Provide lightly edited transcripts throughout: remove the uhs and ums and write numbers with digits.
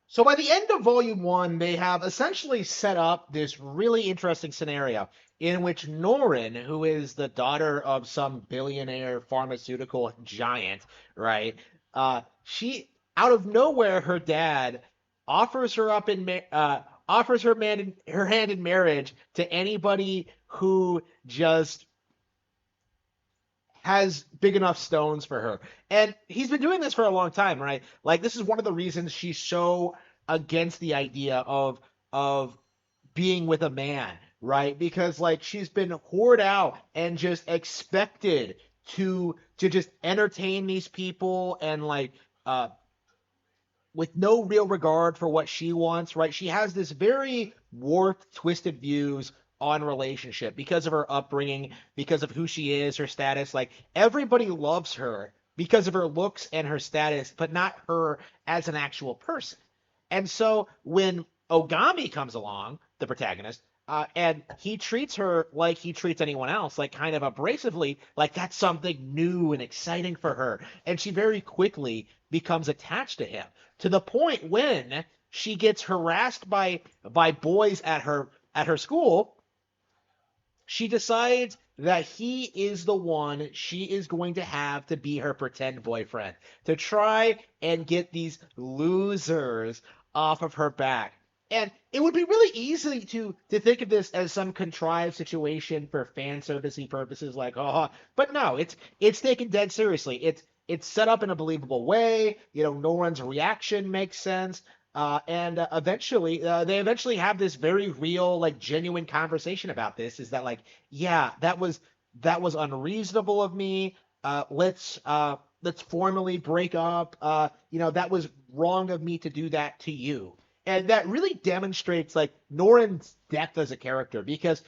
So by the end of Volume 1, they have essentially set up this really interesting scenario in which Norrin, who is the daughter of some billionaire pharmaceutical giant, right? She out of nowhere, her dad offers her up in offers her hand in marriage to anybody who just has big enough stones for her. And he's been doing this for a long time, right? Like this is one of the reasons she's so against the idea of being with a man, right? Because like she's been whored out and just expected to just entertain these people and like uh with no real regard for what she wants, right? She has this very warped, twisted views on relationship because of her upbringing, because of who she is, her status. Like everybody loves her because of her looks and her status, but not her as an actual person. And so when Ogami comes along, the protagonist, and he treats her like he treats anyone else, like kind of abrasively, like that's something new and exciting for her. And she very quickly becomes attached to him to the point when she gets harassed by boys at her school. She decides that he is the one she is going to have to be her pretend boyfriend to try and get these losers off of her back. And it would be really easy to think of this as some contrived situation for fan servicey purposes, like but no, it's taken dead seriously. It's set up in a believable way. You know, no one's reaction makes sense. And eventually, they eventually have this very real, like genuine conversation about this. Is that like, yeah, that was unreasonable of me. Let's formally break up. You know, that was wrong of me to do that to you. And that really demonstrates like Norin's depth as a character because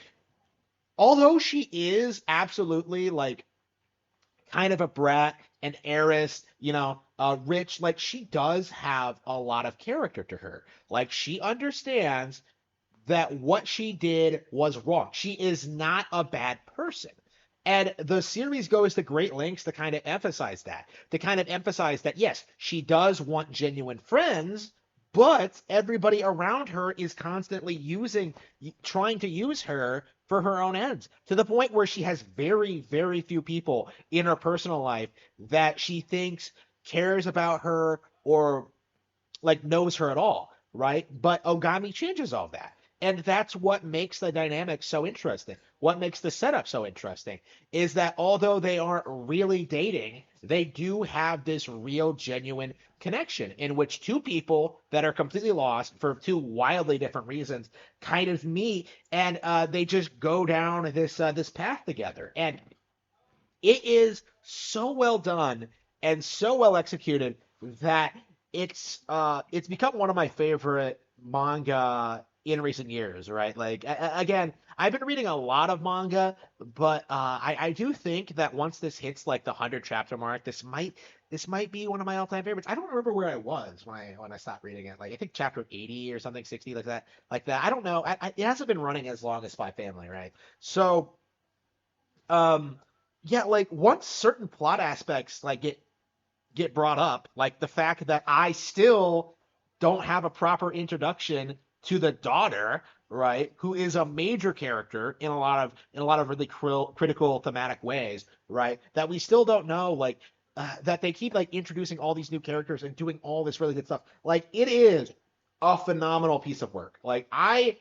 although she is absolutely like kind of a brat, an heiress, you know, rich. Like she does have a lot of character to her. Like she understands that what she did was wrong. She is not a bad person. And the series goes to great lengths to kind of emphasize that, yes, she does want genuine friends, but everybody around her is constantly trying to use her for her own ends to the point where she has very, very few people in her personal life that she thinks cares about her or like knows her at all, right? But Ogami changes all that. And that's what makes the dynamic so interesting. What makes the setup so interesting is that although they aren't really dating, they do have this real, genuine connection in which two people that are completely lost for two wildly different reasons kind of meet and they just go down this path together. And it is so well done and so well executed that it's become one of my favorite manga in recent years, right? Like again, I've been reading a lot of manga, but I do think that once this hits like the 100 chapter mark, this might be one of my all-time favorites. I don't remember where I was when I stopped reading it. Like I think chapter 80 or something, 60 like that. Like that. I don't know. It hasn't been running as long as Spy Family, right? So um yeah, like once certain plot aspects like get brought up, like the fact that I still don't have a proper introduction to the daughter, right, who is a major character in a lot of really critical thematic ways, right, that we still don't know, like that they keep like introducing all these new characters and doing all this really good stuff. Like it is a phenomenal piece of work. Like I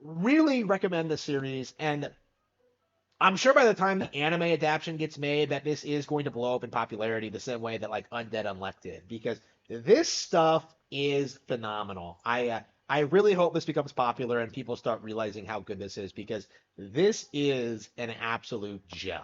really recommend the series, and I'm sure by the time the anime adaptation gets made, that this is going to blow up in popularity the same way that like Undead Unleft did, because this stuff is phenomenal. I really hope this becomes popular and people start realizing how good this is because this is an absolute gem.